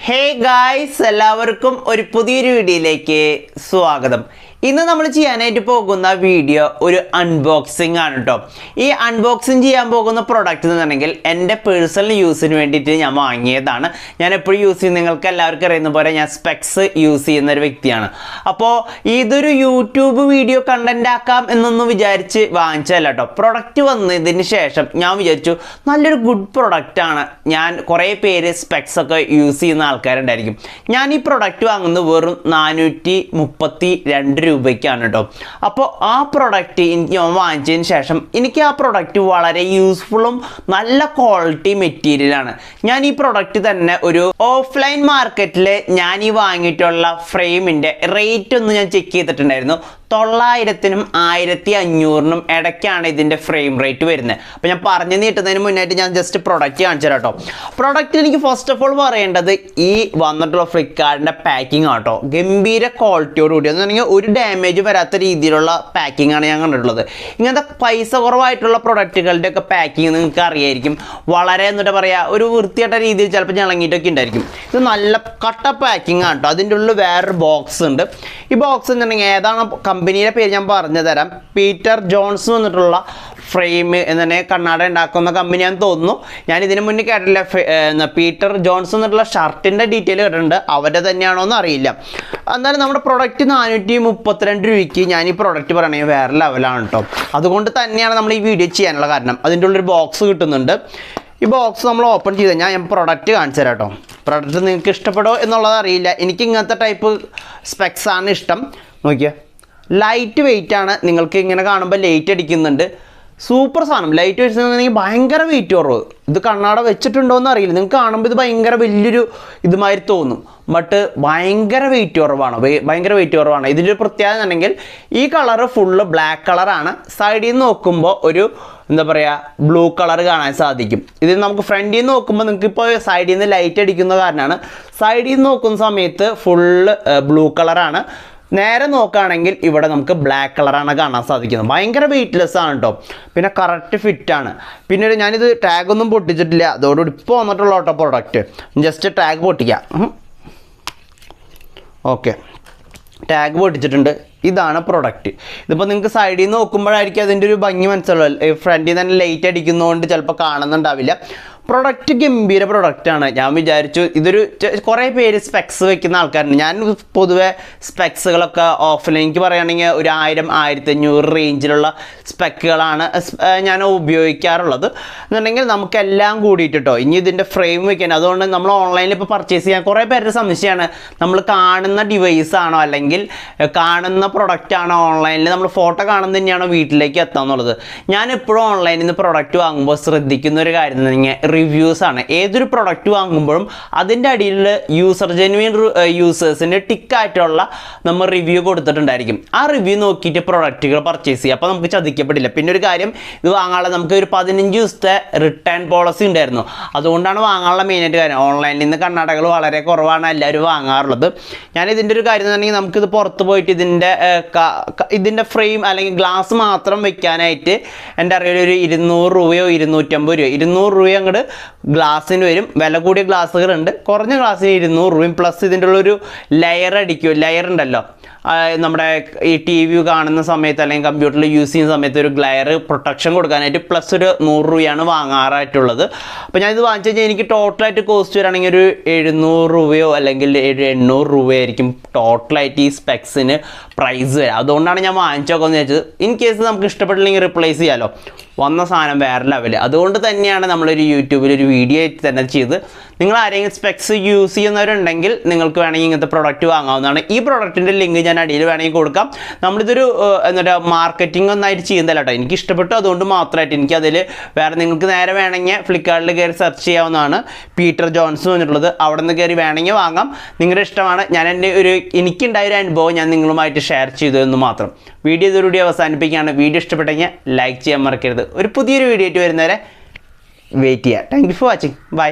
Hey guys, എല്ലാവർക്കും ഒരു പുതിയൊരു വീഡിയോയിലേക്ക് സ്വാഗതം. ഇന്ന് നമ്മൾ ചെയ്യാനായിട്ട് പോകുന്ന വീഡിയോ ഒരു അൺബോക്സിംഗ് ആണ് കേട്ടോ. ഈ അൺബോക്സിങ് ചെയ്യാൻ പോകുന്ന പ്രൊഡക്റ്റ് എന്ന് പറഞ്ഞെങ്കിൽ എൻ്റെ പേഴ്സണൽ യൂസിന് വേണ്ടിയിട്ട് ഞാൻ വാങ്ങിയതാണ്. ഞാൻ എപ്പോഴും യൂസ് ചെയ്യുന്ന, നിങ്ങൾക്ക് എല്ലാവർക്കും അറിയുന്ന പോലെ ഞാൻ സ്പെക്സ് യൂസ് ചെയ്യുന്ന ഒരു വ്യക്തിയാണ്. അപ്പോൾ ഇതൊരു യൂട്യൂബ് വീഡിയോ കണ്ടന്റ് ആക്കാം എന്നൊന്നും വിചാരിച്ച് വാങ്ങിച്ചതല്ല കേട്ടോ. പ്രൊഡക്റ്റ് വന്നതിന് ശേഷം ഞാൻ വിചാരിച്ചു നല്ലൊരു ഗുഡ് പ്രൊഡക്റ്റാണ്. ഞാൻ കുറേ പേര് സ്പെക്സ് ഒക്കെ യൂസ് ചെയ്യുന്ന ആൾക്കാരുണ്ടായിരിക്കും. ഞാൻ ഈ പ്രൊഡക്റ്റ് വാങ്ങുന്നത് വെറും 432 രൂപയ്ക്കാണ് കേട്ടോ. അപ്പോൾ ആ പ്രൊഡക്റ്റ് എനിക്ക് ഞാൻ വാങ്ങിച്ചതിന് ശേഷം എനിക്ക് ആ പ്രൊഡക്റ്റ് വളരെ യൂസ്ഫുള്ളും നല്ല ക്വാളിറ്റി മെറ്റീരിയലാണ്. ഞാൻ ഈ പ്രൊഡക്റ്റ് തന്നെ ഒരു ഓഫ്ലൈൻ മാർക്കറ്റിൽ ഞാൻ ഈ വാങ്ങിയിട്ടുള്ള ഫ്രെയിമിൻ്റെ റേറ്റ് ഒന്ന് ഞാൻ ചെക്ക് ചെയ്തിട്ടുണ്ടായിരുന്നു. 900-നും 1500-നും ഇടയ്ക്കാണ് ഇതിൻ്റെ ഫ്രെയിം റേറ്റ് വരുന്നത്. അപ്പോൾ ഞാൻ പറഞ്ഞു നീട്ടുന്നതിന് മുന്നായിട്ട് ഞാൻ ജസ്റ്റ് പ്രൊഡക്റ്റ് കാണിച്ചു തരാം കേട്ടോ. പ്രൊഡക്റ്റ് എനിക്ക് ഫസ്റ്റ് ഓഫ് ഓൾ പറയേണ്ടത് ഈ വന്നിട്ടുള്ള ഫ്ലിപ്കാർട്ടിൻ്റെ പാക്കിംഗ് ആട്ടോ. ഗംഭീര ക്വാളിറ്റിയോട് കൂടി എന്ന് പറഞ്ഞാൽ ഒരു ഡാമേജ് വരാത്ത രീതിയിലുള്ള പാക്കിംഗ് ആണ് ഞാൻ കണ്ടിട്ടുള്ളത്. ഇങ്ങനത്തെ പൈസ കുറവായിട്ടുള്ള പ്രൊഡക്റ്റുകളുടെ ഒക്കെ പാക്കിംഗ് നിങ്ങൾക്ക് അറിയായിരിക്കും, വളരെ എന്നിട്ട് പറയുക ഒരു വൃത്തിയായിട്ട രീതിയിൽ ചിലപ്പോൾ ഞളങ്ങിയിട്ടൊക്കെ ഉണ്ടായിരിക്കും. ഇത് നല്ല കട്ട പാക്കിംഗ് ആണ് കേട്ടോ. അതിൻ്റെ ഉള്ളിൽ വേറൊരു ബോക്സ് ഉണ്ട്. ഈ ബോക്സ് എന്നുണ്ടെങ്കിൽ ഏതാണ് കമ്പനിയുടെ പേര് ഞാൻ പറഞ്ഞു തരാം. പീറ്റർ ജോൺസ് വന്നിട്ടുള്ള ഫ്രെയിം എന്നെ കണ്ണാട ഉണ്ടാക്കുന്ന കമ്പനിയാണെന്ന് തോന്നുന്നു. ഞാൻ ഇതിന് മുന്നേ കേട്ടില്ല. പീറ്റർ ജോൺസ് എന്നുള്ള ഷർട്ടിൻ്റെ ഡീറ്റെയിൽ കേട്ടിട്ടുണ്ട്, അവരുടെ തന്നെയാണോ എന്ന് അറിയില്ല. എന്നാലും നമ്മുടെ പ്രൊഡക്റ്റ് 432 രൂപയ്ക്ക് ഞാൻ ഈ പ്രൊഡക്റ്റ് പറയണമെങ്കിൽ വേറെ ലെവലാണ് കേട്ടോ. അതുകൊണ്ട് തന്നെയാണ് നമ്മൾ ഈ വീഡിയോ ചെയ്യാനുള്ള കാരണം. അതിൻ്റെ ഉള്ളൊരു ബോക്സ് കിട്ടുന്നുണ്ട്. ഈ ബോക്സ് നമ്മൾ ഓപ്പൺ ചെയ്ത് കഴിഞ്ഞാൽ ഞാൻ പ്രൊഡക്റ്റ് കാണിച്ചു തരാം കേട്ടോ. പ്രൊഡക്റ്റ് നിങ്ങൾക്ക് ഇഷ്ടപ്പെടുമോ എന്നുള്ളത് അറിയില്ല. എനിക്ക് ഇങ്ങനത്തെ ടൈപ്പ് സ്പെക്സ് ആണ് ഇഷ്ടം. നോക്കിയാൽ ലൈറ്റ് വെയിറ്റ് ആണ്. നിങ്ങൾക്ക് ഇങ്ങനെ കാണുമ്പോൾ ലൈറ്റ് അടിക്കുന്നുണ്ട്. സൂപ്പർ സാധനം. ലൈറ്റ് വെച്ചിട്ടുണ്ടെങ്കിൽ ഭയങ്കര വെയിറ്റ് കുറവ്. ഇത് കണ്ണാട വെച്ചിട്ടുണ്ടോ എന്ന് അറിയില്ല. നിങ്ങൾക്ക് കാണുമ്പോൾ ഇത് ഭയങ്കര വലിയൊരു ഇതുമാതിരി തോന്നും, ബട്ട് ഭയങ്കര വെയിറ്റ് കുറവാണ്. ഭയങ്കര വെയിറ്റ് കുറവാണ്. ഇതിൻ്റെ പ്രത്യേകത എന്നുണ്ടെങ്കിൽ ഈ കളറ് ഫുള്ള് ബ്ലാക്ക് കളറാണ്. സൈഡിൽ നിന്ന് നോക്കുമ്പോൾ ഒരു എന്താ പറയുക ബ്ലൂ കളർ കാണാൻ സാധിക്കും. ഇത് നമുക്ക് ഫ്രണ്ടിൽ നിന്ന് നോക്കുമ്പോൾ നിങ്ങൾക്ക് ഇപ്പോൾ സൈഡിൽ നിന്ന് ലൈറ്റ് അടിക്കുന്ന കാരണമാണ്. സൈഡിൽ നിന്ന് നോക്കുന്ന സമയത്ത് ഫുള്ള് ബ്ലൂ കളറാണ്. നേരെ നോക്കുകയാണെങ്കിൽ ഇവിടെ നമുക്ക് ബ്ലാക്ക് കളറാണ് കാണാൻ സാധിക്കുന്നത്. ഭയങ്കര വെയിറ്റ്ലെസ് ആണ് കേട്ടോ. പിന്നെ കറക്റ്റ് ഫിറ്റാണ്. പിന്നീട് ഞാനിത് ടാഗൊന്നും പൊട്ടിച്ചിട്ടില്ല. അതോടുകൂടി ഇപ്പോൾ വന്നിട്ടുള്ള കേട്ടോ പ്രൊഡക്റ്റ്. ജസ്റ്റ് ടാഗ് പൊട്ടിക്കാം. ഓക്കെ, ടാഗ് പൊട്ടിച്ചിട്ടുണ്ട്. ഇതാണ് പ്രൊഡക്റ്റ്. ഇതിപ്പോൾ നിങ്ങൾക്ക് സൈഡിൽ നിന്ന് നോക്കുമ്പോഴായിരിക്കും അതിൻ്റെ ഒരു ഭംഗി മനസ്സിലാവുക. ഫ്രണ്ടിൽ തന്നെ ലൈറ്റ് അടിക്കുന്നതുകൊണ്ട് ചിലപ്പോൾ കാണുന്നുണ്ടാവില്ല. പ്രൊഡക്റ്റ് ഗംഭീര പ്രൊഡക്റ്റാണ്. ഞാൻ വിചാരിച്ചു ഇതൊരു കുറേ പേര് സ്പെക്സ് വെക്കുന്ന ആൾക്കാരുണ്ട്. ഞാൻ പൊതുവെ സ്പെക്സുകളൊക്കെ ഓഫ്ലൈൻ എനിക്ക് പറയുകയാണെങ്കിൽ ഒരു 1000-1500 റേഞ്ചിലുള്ള സ്പെക്കുകളാണ് ഞാൻ ഉപയോഗിക്കാറുള്ളത്. എന്നുണ്ടെങ്കിൽ നമുക്കെല്ലാം കൂടിയിട്ട് കേട്ടോ. ഇനി ഇതിൻ്റെ ഫ്രെയിം വെക്കാൻ, അതുകൊണ്ട് നമ്മൾ ഓൺലൈനിൽ ഇപ്പോൾ പർച്ചേസ് ചെയ്യാൻ കുറേ പേരുടെ സംശയമാണ്, നമ്മൾ കാണുന്ന ഡിവൈസാണോ അല്ലെങ്കിൽ കാണുന്ന പ്രൊഡക്റ്റ് ആണോ ഓൺലൈനിൽ നമ്മൾ ഫോട്ടോ കാണുന്നത് തന്നെയാണോ വീട്ടിലേക്ക് എത്താമെന്നുള്ളത്. ഞാൻ എപ്പോഴും ഓൺലൈനിൽ നിന്ന് പ്രൊഡക്റ്റ് വാങ്ങുമ്പോൾ ശ്രദ്ധിക്കുന്ന ഒരു കാര്യം എന്ന് പറഞ്ഞാൽ റിവ്യൂസാണ്. ഏതൊരു പ്രൊഡക്റ്റ് വാങ്ങുമ്പോഴും അതിൻ്റെ അടിയിൽ ജെന്യുവൻ യൂസേഴ്സിൻ്റെ ടിക്കായിട്ടുള്ള നമ്മൾ റിവ്യൂ കൊടുത്തിട്ടുണ്ടായിരിക്കും. ആ റിവ്യൂ നോക്കിയിട്ട് പ്രൊഡക്റ്റുകൾ പർച്ചേസ് ചെയ്യുക. അപ്പോൾ നമുക്ക് ചതിക്കപ്പെടില്ല. പിന്നെ ഒരു കാര്യം, ഇത് വാങ്ങാനുള്ള നമുക്ക് ഒരു 15 ദിവസത്തെ റിട്ടേൺ പോളിസി ഉണ്ടായിരുന്നു. അതുകൊണ്ടാണ് വാങ്ങാനുള്ള മെയിനായിട്ട് കാര്യം. ഓൺലൈനിൽ നിന്ന് കണ്ണാടകൾ വളരെ കുറവാണ് എല്ലാവരും വാങ്ങാറുള്ളത്. ഞാൻ ഇതിൻ്റെ ഒരു കാര്യം എന്ന് പറഞ്ഞാൽ നമുക്കിത് പുറത്ത് പോയിട്ട് ഇതിൻ്റെ ഫ്രെയിം അല്ലെങ്കിൽ ഗ്ലാസ് മാത്രം വെക്കാനായിട്ട് എൻ്റെ അറിവിൽ ഒരു 200 രൂപയോ 250 രൂപയോ 200 രൂപ അങ്ങോട്ട് ഗ്ലാസ്സിന് വരും. വില കൂടിയ ഗ്ലാസ്സുകളുണ്ട്. കുറഞ്ഞ ഗ്ലാസ്സിന് 200 രൂപയും പ്ലസ് ഇതിൻ്റെ ഉള്ളൊരു ലെയർ ഉണ്ടല്ലോ, നമ്മുടെ ഈ ടി വി കാണുന്ന സമയത്ത് അല്ലെങ്കിൽ കമ്പ്യൂട്ടറിൽ യൂസ് ചെയ്യുന്ന സമയത്ത് ഒരു ഗ്ലെയർ പ്രൊട്ടക്ഷൻ കൊടുക്കാനായിട്ട് പ്ലസ് ഒരു 100 രൂപയാണ് വാങ്ങാറായിട്ടുള്ളത്. അപ്പോൾ ഞാനിത് വാങ്ങിച്ചു കഴിഞ്ഞാൽ എനിക്ക് ടോട്ടലായിട്ട് കോസ്റ്റ് വരികയാണെങ്കിൽ ഒരു 700 രൂപയോ അല്ലെങ്കിൽ 800 രൂപയായിരിക്കും ടോട്ടലായിട്ട് ഈ സ്പെക്സിന് പ്രൈസ് വരിക. അതുകൊണ്ടാണ് ഞാൻ വാങ്ങിച്ചോക്കെന്ന് വെച്ചത്. ഇൻ കേസ് നമുക്ക് ഇഷ്ടപ്പെട്ടില്ലെങ്കിൽ റിപ്ലേസ് ചെയ്യാമല്ലോ. വന്ന സാധനം വേറെ ലെവൽ. അതുകൊണ്ട് തന്നെയാണ് നമ്മളൊരു യൂട്യൂബിൽ ഒരു വീഡിയോ ആയിട്ട് തന്നെ ചെയ്ത്, നിങ്ങൾ ആരെങ്കിലും സ്പെക്സ് യൂസ് ചെയ്യുന്നവരുണ്ടെങ്കിൽ നിങ്ങൾക്ക് വേണമെങ്കിൽ ഇങ്ങനത്തെ പ്രൊഡക്റ്റ് വാങ്ങാവുന്നതാണ്. ഈ പ്രൊഡക്റ്റിൻ്റെ ലിങ്ക് ഞാൻ അടിയിൽ വേണമെങ്കിൽ കൊടുക്കാം. നമ്മളിതൊരു എന്നിട്ട് മാർക്കറ്റിംഗ് ഒന്നായിട്ട് ചെയ്യുന്നതല്ല കേട്ടോ. എനിക്ക് ഇഷ്ടപ്പെട്ടു, അതുകൊണ്ട് മാത്രമായിട്ട്. എനിക്കതിൽ വേറെ നിങ്ങൾക്ക് നേരെ വേണമെങ്കിൽ ഫ്ലിപ്കാർട്ടിൽ കയറി സെർച്ച് ചെയ്യാവുന്നതാണ്. പീറ്റർ ജോൺസ് വന്നിട്ടുള്ളത്. അവിടെ നിന്ന് കയറി വേണമെങ്കിൽ വാങ്ങാം. നിങ്ങളുടെ ഇഷ്ടമാണ്. ഞാൻ എൻ്റെ എനിക്കുണ്ടായൊരു അനുഭവം ഞാൻ നിങ്ങളുമായിട്ട് ഷെയർ ചെയ്തു എന്ന് മാത്രം. വീഡിയോ ഇതോടുകൂടി അവസാനിപ്പിക്കുകയാണ്. വീഡിയോ ഇഷ്ടപ്പെട്ടെങ്കിൽ ലൈക്ക് ചെയ്യാൻ മറക്കരുത്. ഒരു പുതിയൊരു വീഡിയോ ആയിട്ട് വരുന്നവരെ വെയിറ്റ് ചെയ്യുക. Thank you for watching. By.